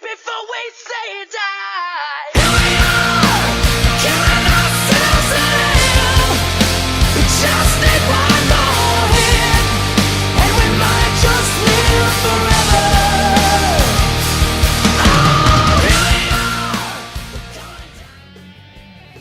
before we say die. Here we are, killing ourselves a little. We just need one more hit, and we might just live forever. Oh, here we are.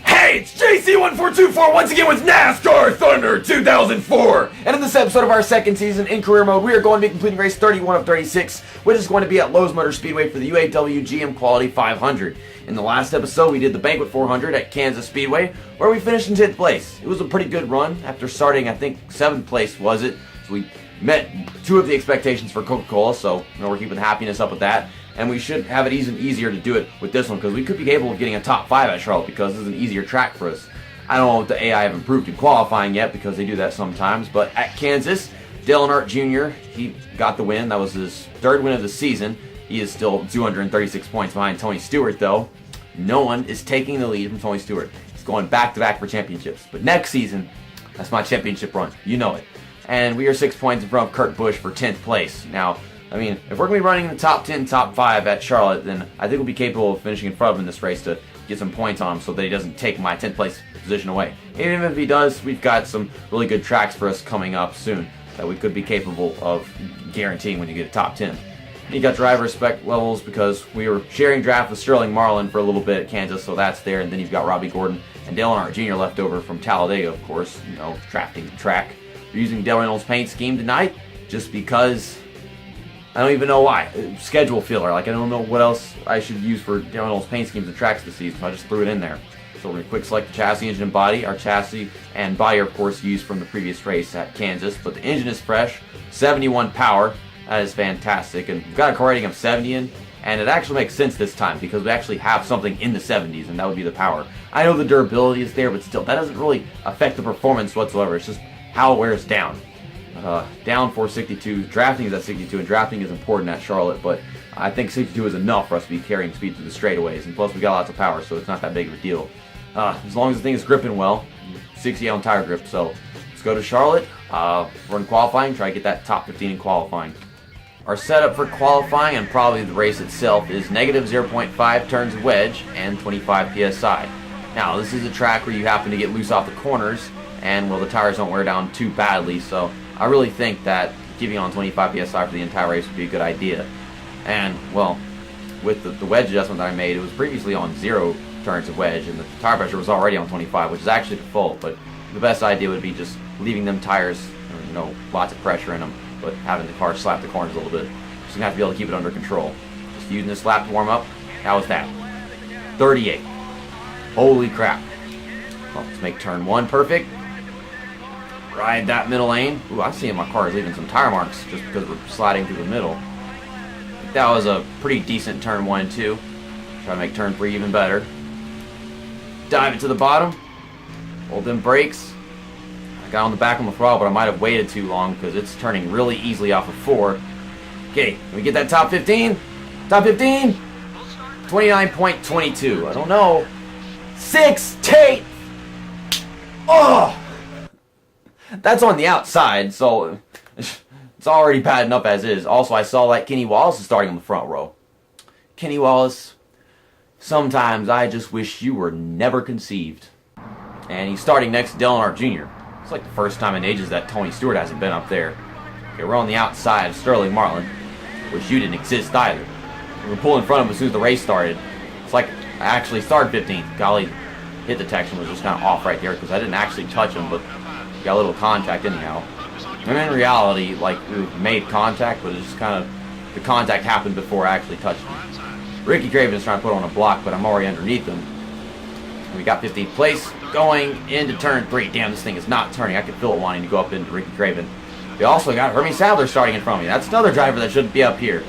Hey, it's JC1424 once again with NASCAR Thunder 2004. And in this episode of our second season in career mode, we are going to be completing race 31 of 36, which is going to be at Lowe's Motor Speedway for the UAW GM Quality 500. In the last episode, we did the Banquet 400 at Kansas Speedway, where we finished in 10th place. It was a pretty good run after starting, I think, 7th place was it. So we met two of the expectations for Coca-Cola, so we're keeping the happiness up with that. And we should have it even easier to do it with this one, because we could be capable of getting a top 5 at Charlotte, because this is an easier track for us. I don't know if the AI have improved in qualifying yet, because they do that sometimes, but at Kansas, Dale Earnhardt Jr., he got the win. That was his third win of the season. He is still 236 points behind Tony Stewart, though. No one is taking the lead from Tony Stewart. He's going back-to-back for championships. But next season, that's my championship run. You know it. And we are 6 points in front of Kurt Busch for 10th place. Now, I mean, if we're going to be running in the top 10, top 5 at Charlotte, then I think we'll be capable of finishing in front of him in this race to get some points on him so that he doesn't take my 10th place position away. Even if he does, we've got some really good tracks for us coming up soon that we could be capable of guaranteeing when you get a top 10. And you got driver respect levels because we were sharing draft with Sterling Marlin for a little bit at Kansas, so that's there. And then you've got Robbie Gordon and Dale Earnhardt Jr. left over from Talladega, of course, drafting the track. We're using Dale Reynolds' paint scheme tonight just because I don't even know why. Schedule filler. I don't know what else I should use for Dale Reynolds' paint schemes and tracks this season, so I just threw it in there. So we're going to quick select the chassis, engine, and body. Our chassis and body are, of course, used from the previous race at Kansas, but the engine is fresh, 71 power. That is fantastic, and we've got a car rating of 70 in, and it actually makes sense this time because we actually have something in the 70s, and that would be the power. I know the durability is there, but still, that doesn't really affect the performance whatsoever. It's just how it wears down. Down for 62. Drafting is at 62, and drafting is important at Charlotte, but I think 62 is enough for us to be carrying speed through the straightaways, and plus we got lots of power, so it's not that big of a deal. As long as the thing is gripping well, 60-ounce tire grip. So let's go to Charlotte, run qualifying, try to get that top 15 in qualifying. Our setup for qualifying and probably the race itself is negative 0.5 turns of wedge and 25 psi. Now this is a track where you happen to get loose off the corners, and the tires don't wear down too badly, so I really think that giving on 25 psi for the entire race would be a good idea. And with the wedge adjustment that I made, it was previously on 0 turns of wedge, and the tire pressure was already on 25, which is actually default, but the best idea would be just leaving them tires, lots of pressure in them, but having the car slap the corners a little bit. Just gonna have to be able to keep it under control. Just using this lap to warm up. How was that? 38. Holy crap. Well, let's make turn 1 perfect. Ride that middle lane. Ooh, I see my car is leaving some tire marks just because we're sliding through the middle. That was a pretty decent turn 1 and 2. Try to make turn 3 even better. Dive it to the bottom. Hold them brakes. I got on the back on the throttle, but I might have waited too long because it's turning really easily off of 4. Okay, can we get that top 15? Top 15? 29.22. I don't know. 6th. Oh! That's on the outside, so it's already bad enough as is. Also, I saw that Kenny Wallace is starting on the front row. Kenny Wallace, sometimes I just wish you were never conceived. And he's starting next to Dale Earnhardt Jr. It's like the first time in ages that Tony Stewart hasn't been up there. Okay, we're on the outside of Sterling Marlin, which you didn't exist either. We were pulling in front of him as soon as the race started. It's like I actually started 15th. Golly, hit detection was just kind of off right there because I didn't actually touch him, but got a little contact anyhow. And in reality, we made contact, but it's just kind of, the contact happened before I actually touched him. Ricky Craven's trying to put on a block, but I'm already underneath him. And we got 15th place going into turn 3. Damn, this thing is not turning. I can feel it wanting to go up into Ricky Craven. We also got Hermie Sadler starting in front of me. That's another driver that shouldn't be up here.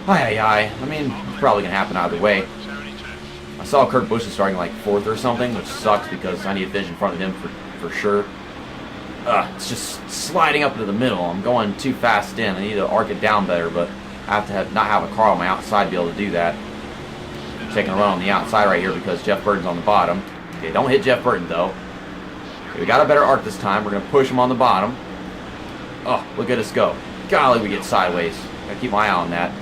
I mean, it's probably going to happen either way. I saw Kurt Busch is starting 4th or something, which sucks because I need a finish in front of him for sure. It's just sliding up into the middle. I'm going too fast in. I need to arc it down better, but I have to not have a car on my outside to be able to do that. I'm taking a run on the outside right here because Jeff Burton's on the bottom. Okay, don't hit Jeff Burton though. Okay, we got a better arc this time. We're going to push him on the bottom. Oh, look at us go. Golly, we get sideways. Gotta keep my eye on that.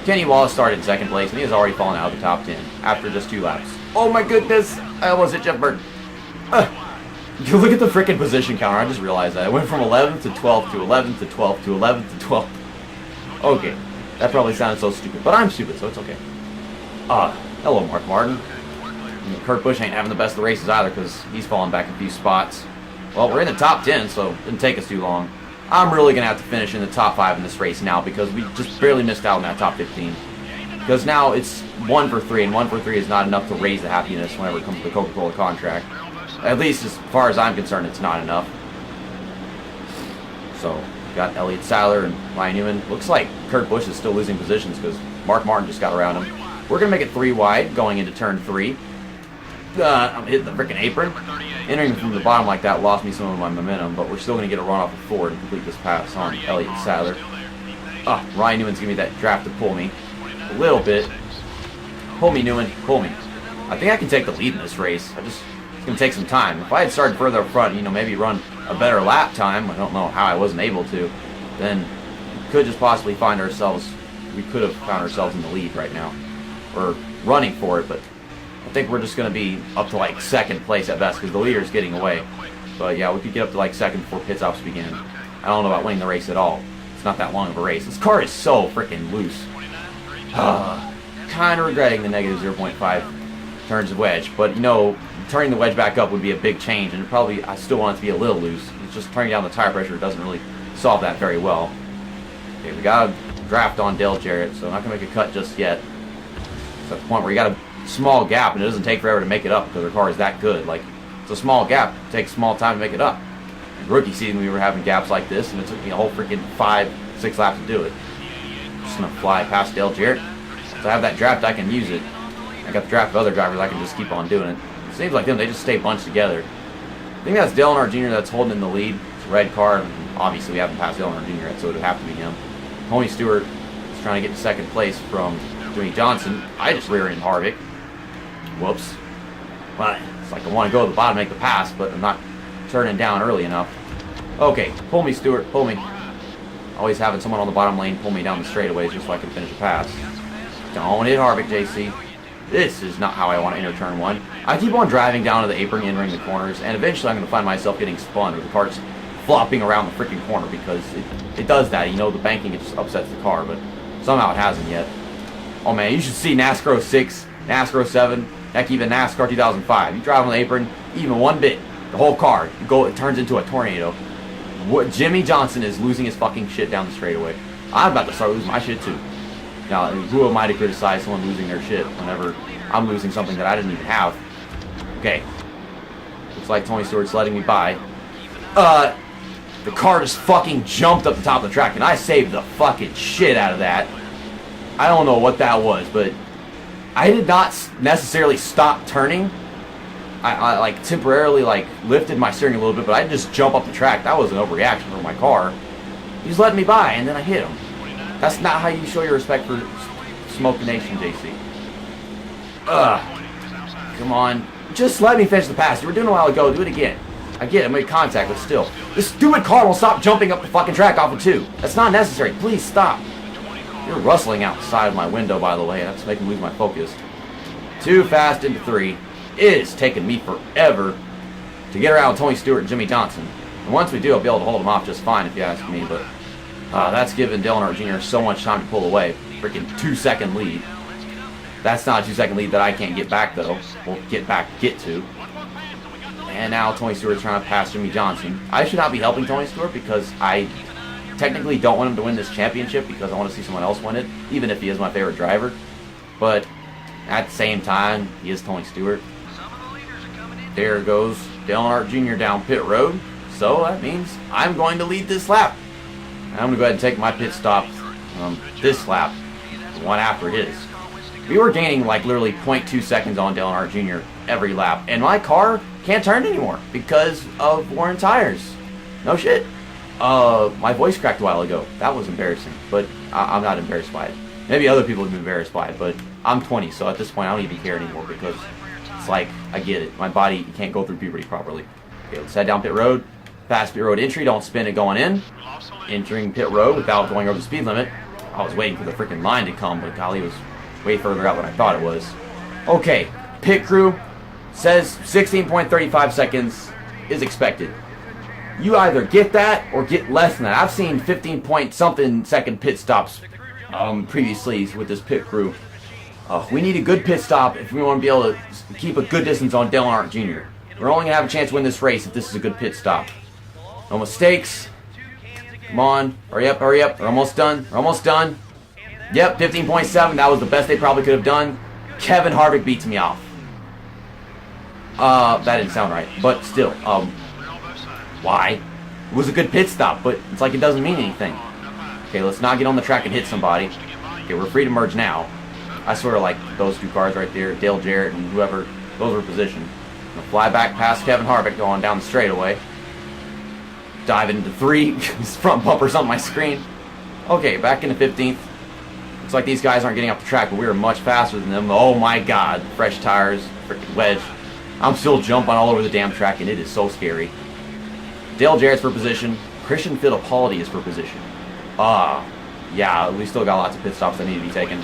Kenny Wallace started in second place, and he has already fallen out of the top 10 after just 2 laps. Oh my goodness! I almost hit Jeff Burton. You look at the freaking position counter. I just realized that. I went from 11th to 12th to 11th to 12th to 11th to 12th. Okay. That probably sounded so stupid, but I'm stupid, so it's okay. Hello, Mark Martin. Kurt Busch ain't having the best of the races either because he's falling back a few spots. Well, we're in the top 10, so it didn't take us too long. I'm really going to have to finish in the top 5 in this race now because we just barely missed out on that top 15. Because now it's 1 for 3, and 1 for 3 is not enough to raise the happiness whenever it comes to the Coca-Cola contract. At least as far as I'm concerned, it's not enough. So, got Elliott Sadler and Ryan Newman. Looks like Kurt Busch is still losing positions because Mark Martin just got around him. We're going to make it 3 wide going into turn 3. I'm hitting the freaking apron. Entering from the bottom like that lost me some of my momentum, but we're still going to get a run off of 4 to complete this pass on Elliott Sadler. Ryan Newman's giving me that draft to pull me a little bit. Pull me, Newman. Pull me. I think I can take the lead in this race. It's going to take some time. If I had started further up front, maybe run a better lap time, I don't know how I wasn't able to, then we could just possibly find ourselves, we could have found ourselves in the lead right now. Or running for it, but I think we're just going to be up to like 2nd place at best because the leader's getting away. But yeah, we could get up to like 2nd before pit stops begin. I don't know about winning the race at all. It's not that long of a race. This car is so freaking loose. Kind of regretting the negative 0.5 turns of wedge, but turning the wedge back up would be a big change, and probably I still want it to be a little loose. It's just turning down the tire pressure doesn't really solve that very well. Okay, we got a draft on Dale Jarrett, so I'm not going to make a cut just yet. It's at the point where you got a small gap, and it doesn't take forever to make it up because our car is that good. Like, it's a small gap. It takes a small time to make it up. In rookie season, we were having gaps like this, and it took me a whole freaking 5-6 laps to do it. Just going to fly past Dale Jarrett. So I have that draft, I can use it. I got the draft of other drivers, I can just keep on doing it. It seems like them, they just stay bunched together. I think that's Dale Earnhardt Jr. that's holding in the lead. It's a red car, and obviously we haven't passed Dale Earnhardt Jr. yet, so it would have to be him. Tony Stewart is trying to get to 2nd place from Jimmy Johnson. I just rear-ended Harvick. Whoops. But it's like I want to go to the bottom and make the pass, but I'm not turning down early enough. Okay, pull me, Stewart, pull me. Always having someone on the bottom lane pull me down the straightaways just so I can finish a pass. Don't hit Harvick, JC. This is not how I want to enter turn 1. I keep on driving down to the apron, entering the corners, and eventually I'm going to find myself getting spun with the car just flopping around the freaking corner because it does that. The banking, it just upsets the car, but somehow it hasn't yet. Oh man, you should see NASCAR 06, NASCAR 07, heck, even NASCAR 2005. You drive on the apron, even one bit, the whole car, it turns into a tornado. Jimmy Johnson is losing his fucking shit down the straightaway. I'm about to start losing my shit too. Now, who am I to criticize someone losing their shit whenever I'm losing something that I didn't even have? Okay. Looks like Tony Stewart's letting me by. The car just fucking jumped up the top of the track, and I saved the fucking shit out of that. I don't know what that was, but I did not necessarily stop turning. I like temporarily lifted my steering a little bit, but I didn't just jump up the track. That was an overreaction from my car. He just let me by, and then I hit him. That's not how you show your respect for Smoke Nation, JC. Come on. Just let me finish the pass. You were doing it a while ago. Do it again. I get it. I made contact, but still. This stupid car will stop jumping up the fucking track off of 2. That's not necessary. Please stop. You're rustling outside of my window, by the way. That's making me lose my focus. Too fast into 3. It is taking me forever to get around Tony Stewart and Jimmy Johnson. And once we do, I'll be able to hold them off just fine, if you ask me, but that's giving Dale Earnhardt Jr. so much time to pull away. Freaking 2-second lead. That's not a 2-second lead that I can't get back, though. Or get to. And now Tony Stewart's trying to pass Jimmy Johnson. I should not be helping Tony Stewart because I technically don't want him to win this championship because I want to see someone else win it, even if he is my favorite driver. But at the same time, he is Tony Stewart. There goes Dale Earnhardt Jr. down pit road. So that means I'm going to lead this lap. I'm going to go ahead and take my pit stop this lap, the one after his. We were gaining literally 0.2 seconds on Dale Earnhardt Jr. every lap, and my car can't turn anymore because of worn tires. No shit. My voice cracked a while ago. That was embarrassing, but I'm not embarrassed by it. Maybe other people have been embarrassed by it, but I'm 20, so at this point I don't even care anymore because it's I get it. My body can't go through puberty properly. Okay, let's head down pit road. Fast pit road entry, don't spin it going in. Entering pit road without going over the speed limit. I was waiting for the freaking line to come, but golly, it was way further out than I thought it was. Okay, pit crew says 16.35 seconds is expected. You either get that or get less than that. I've seen 15 point something second pit stops previously with this pit crew. We need a good pit stop if we want to be able to keep a good distance on Dale Earnhardt Jr. We're only going to have a chance to win this race if this is a good pit stop. No mistakes. Come on. Hurry up, hurry up. We're almost done. We're almost done. Yep, 15.7. That was the best they probably could have done. Kevin Harvick beats me off. That didn't sound right. But still, why? It was a good pit stop, but it's like it doesn't mean anything. Okay, let's not get on the track and hit somebody. Okay, we're free to merge now. I sort of like those two cars right there, Dale Jarrett and whoever, those were positioned. I'm gonna fly back past Kevin Harvick going down the straightaway. Dive into 3, his front bumper's on my screen. Okay, back into 15th. Looks like these guys aren't getting off the track, but we are much faster than them. Oh my god, fresh tires, freaking wedge. I'm still jumping all over the damn track, and it is so scary. Dale Jarrett's for position. Christian Fittipaldi is for position. Yeah, we still got lots of pit stops that need to be taken.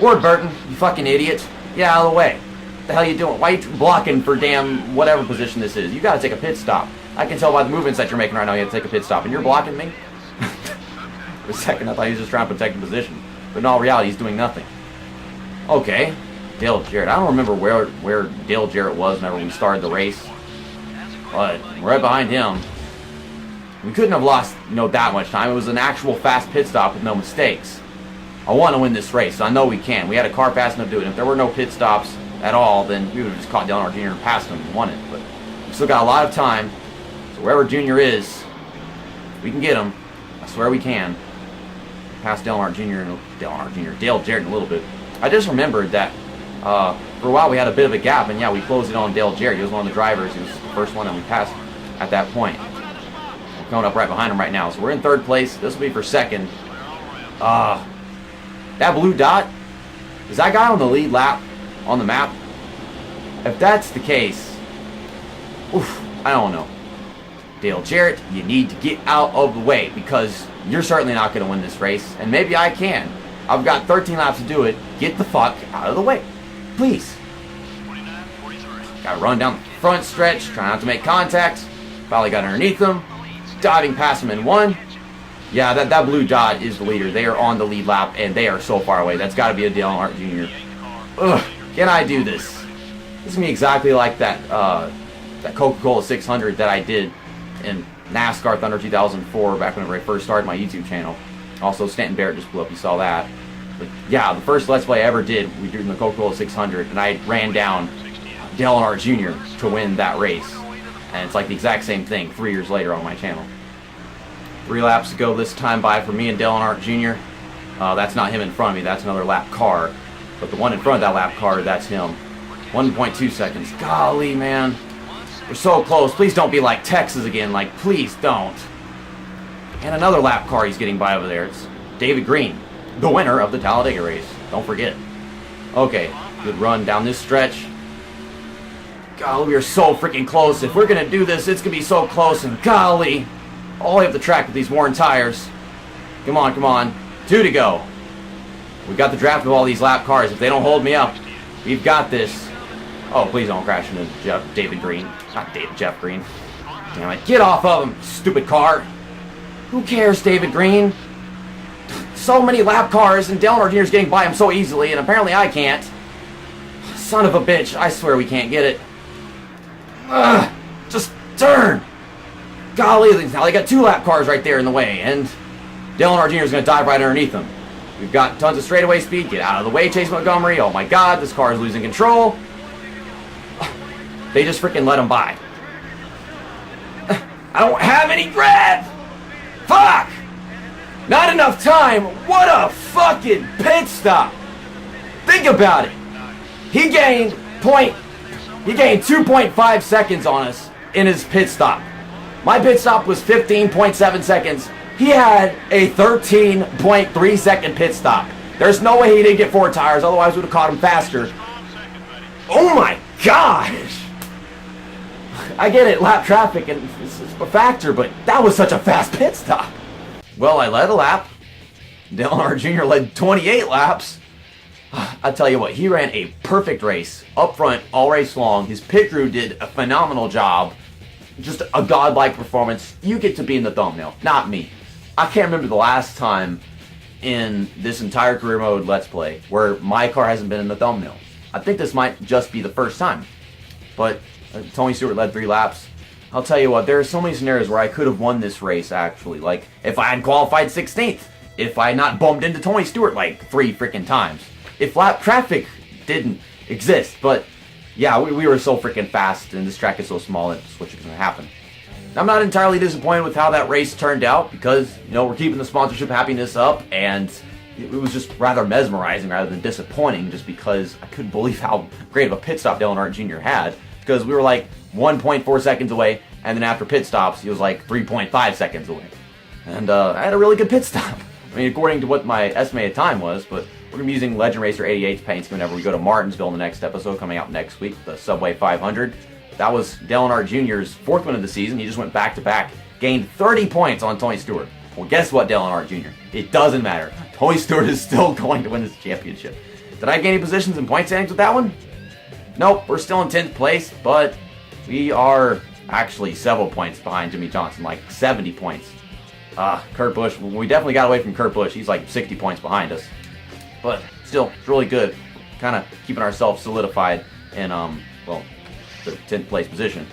Ward Burton, you fucking idiot. Get out of the way. What the hell are you doing? Why are you blocking for damn whatever position this is? You gotta take a pit stop. I can tell by the movements that you're making right now you have to take a pit stop, and you're blocking me? For a second, I thought he was just trying to protect the position. But in all reality, he's doing nothing. Okay. Dale Jarrett. I don't remember where Dale Jarrett was whenever we started the race. But right behind him. We couldn't have lost, that much time. It was an actual fast pit stop with no mistakes. I want to win this race. So I know we can. We had a car fast enough to do it. If there were no pit stops at all, then we would have just caught Dale Earnhardt Jr. and passed him and won it. But we still got a lot of time. So wherever Jr. is, we can get him. I swear we can. Pass Dale Jarrett in a little bit. I just remembered that for a while we had a bit of a gap, and yeah, we closed it on Dale Jarrett. He was one of the drivers. He was the first one that we passed at that point. We're coming up right behind him right now, so we're in third place. This will be for second. That blue dot, is that guy on the lead lap on the map? If that's the case, I don't know. Dale Jarrett, you need to get out of the way because you're certainly not going to win this race, and maybe I can. I've got 13 laps to do it. Get the fuck out of the way. Please. Got to run down the front stretch, try not to make contact. Finally got underneath them. Diving past him in 1. Yeah, that blue dot is the leader. They are on the lead lap, and they are so far away. That's got to be a Dale Earnhardt Jr. Ugh, can I do this? This is going to be exactly like that Coca-Cola 600 that I did in NASCAR Thunder 2004, back whenever I first started my YouTube channel. Also, Stanton Barrett just blew up. You saw that. But yeah, the first Let's Play I ever did, we did in the Coca-Cola 600, and I ran down Dale Earnhardt Jr. to win that race. And it's like the exact same thing 3 years later on my channel. 3 laps to go this time by for me and Dale Earnhardt Jr. That's not him in front of me. That's another lap car. But the one in front of that lap car, that's him. 1.2 seconds. Golly, man. We're so close. Please don't be like Texas again. Like, please don't. And another lap car he's getting by over there. It's David Green, the winner of the Talladega race. Don't forget. Okay, good run down this stretch. Golly, we are so freaking close. If we're going to do this, it's going to be so close. And golly, all the way up the track with these worn tires. Come on, come on. 2 to go. We've got the draft of all these lap cars. If they don't hold me up, we've got this. Oh, please don't crash into David Green. Not Jeff Green. Damn it. Get off of him, stupid car. Who cares, David Green? So many lap cars, and Dale Earnhardt Jr. is getting by him so easily, and apparently I can't. Son of a bitch. I swear we can't get it. Ugh, just turn. Golly, now they got 2 lap cars right there in the way, and Dale Earnhardt Jr. is going to dive right underneath them. We've got tons of straightaway speed. Get out of the way, Chase Montgomery. Oh my god, this car is losing control. They just freaking let him by. I don't have any grab! Fuck! Not enough time! What a fucking pit stop! Think about it. He gained 2.5 seconds on us in his pit stop. My pit stop was 15.7 seconds. He had a 13.3 second pit stop. There's no way he didn't get 4 tires, otherwise we would have caught him faster. Oh my gosh! I get it, lap traffic and it's a factor, but that was such a fast pit stop. Well, I led a lap. Dale Earnhardt Jr. led 28 laps. I tell you what, he ran a perfect race up front all race long. His pit crew did a phenomenal job. Just a godlike performance. You get to be in the thumbnail, not me. I can't remember the last time in this entire career mode Let's Play where my car hasn't been in the thumbnail. I think this might just be the first time. But Tony Stewart led 3 laps. I'll tell you what, there are so many scenarios where I could have won this race, actually. Like, if I had qualified 16th. If I had not bumped into Tony Stewart like 3 freaking times. If lap traffic didn't exist. But, yeah, we were so freaking fast, and this track is so small that switch is going to happen. I'm not entirely disappointed with how that race turned out, because, you know, we're keeping the sponsorship happiness up, and it was just rather mesmerizing rather than disappointing, just because I couldn't believe how great of a pit stop Dale Earnhardt Jr. had, because we were like 1.4 seconds away, and then after pit stops, he was like 3.5 seconds away. And I had a really good pit stop. I mean, according to what my estimated time was, but we're going to be using Legend Racer 88's paint scheme whenever we go to Martinsville in the next episode coming out next week, the Subway 500. That was Dale Earnhardt Jr.'s 4th win of the season. He just went back-to-back, gained 30 points on Tony Stewart. Well, guess what, Dale Earnhardt Jr.? It doesn't matter. Tony Stewart is still going to win this championship. Did I gain any positions in point standings with that one? Nope, we're still in 10th place, but we are actually several points behind Jimmy Johnson, like 70 points. Kurt Busch, we definitely got away from Kurt Busch. He's like 60 points behind us. But still, it's really good. Kind of keeping ourselves solidified in, well, the 10th place position.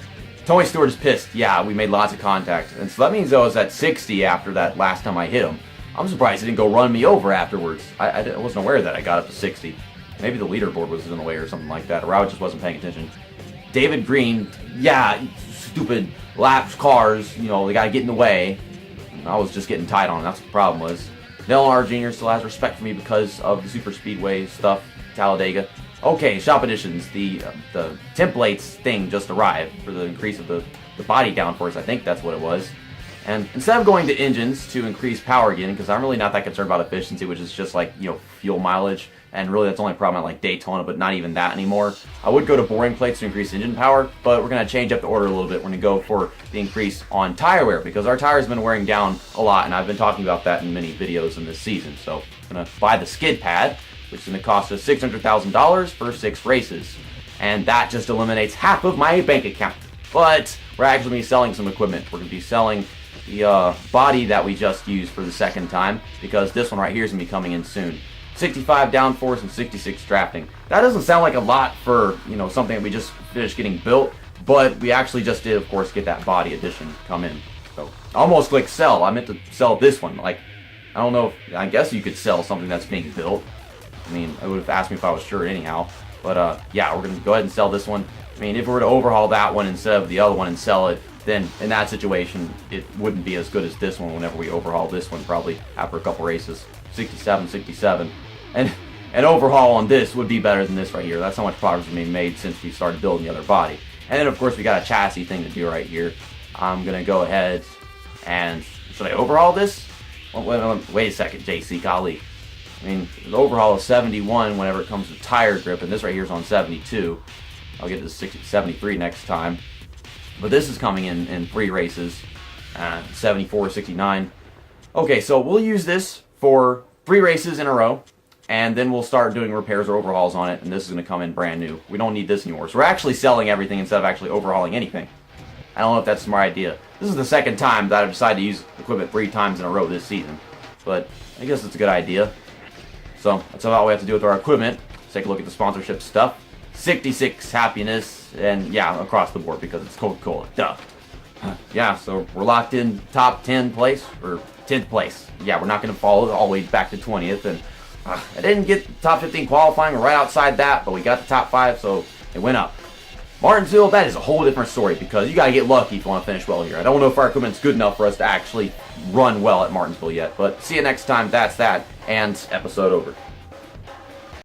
Tony Stewart is pissed. Yeah, we made lots of contact. And so that means I was at 60 after that last time I hit him. I'm surprised he didn't go run me over afterwards. I wasn't aware that I got up to 60. Maybe the leaderboard was in the way or something like that, or I just wasn't paying attention. David Green, yeah, stupid laps cars, you know, they got to get in the way. I was just getting tight on him. That's what the problem was. Dale Earnhardt Jr. still has respect for me because of the Super Speedway stuff, Talladega. Okay, shop editions. The templates thing just arrived for the increase of the body downforce. I think that's what it was. And instead of going to engines to increase power again, because I'm really not that concerned about efficiency, which is just like, you know, fuel mileage, and really that's the only problem at like Daytona, but not even that anymore. I would go to boring plates to increase engine power, but we're going to change up the order a little bit. We're going to go for the increase on tire wear, because our tires have been wearing down a lot, and I've been talking about that in many videos in this season. So I'm going to buy the skid pad, which is going to cost us $600,000 for 6 races. And that just eliminates half of my bank account. But we're actually going to be selling some equipment. We're going to be selling the body that we just used for the second time, because this one right here is going to be coming in soon. 65 downforce and 66 drafting. That doesn't sound like a lot for, you know, something that we just finished getting built, but we actually just did, of course, get that body edition come in. So I almost clicked sell. I meant to sell this one. Like, I don't know if, I guess you could sell something that's being built. I mean, it would have asked me if I was sure anyhow. But yeah, we're going to go ahead and sell this one. I mean, if we were to overhaul that one instead of the other one and sell it, then in that situation, it wouldn't be as good as this one whenever we overhaul this one, probably after a couple races. 67, 67. And an overhaul on this would be better than this right here. That's how much progress has been made since we started building the other body. And then, of course, we got a chassis thing to do right here. I'm going to go ahead and... Should I overhaul this? Wait a second, JC, golly. I mean, the overhaul is 71 whenever it comes to tire grip, and this right here is on 72. I'll get to 73 next time. But this is coming in 3 races, 74, 69. Okay, so we'll use this for 3 races in a row, and then we'll start doing repairs or overhauls on it, and this is going to come in brand new. We don't need this anymore. So we're actually selling everything instead of actually overhauling anything. I don't know if that's a smart idea. This is the second time that I've decided to use equipment 3 times in a row this season, but I guess it's a good idea. So that's about all we have to do with our equipment. Let's take a look at the sponsorship stuff. 66 happiness, and yeah, across the board because it's Coca-Cola. Duh. Yeah, so we're locked in top 10 place, or 10th place. Yeah, we're not going to fall all the way back to 20th, and I didn't get the top 15 qualifying. We're right outside that, but we got the top 5, so it went up. Martinsville, that is a whole different story because you got to get lucky if you want to finish well here. I don't know if our equipment's good enough for us to actually run well at Martinsville yet, but see you next time. That's that, and episode over.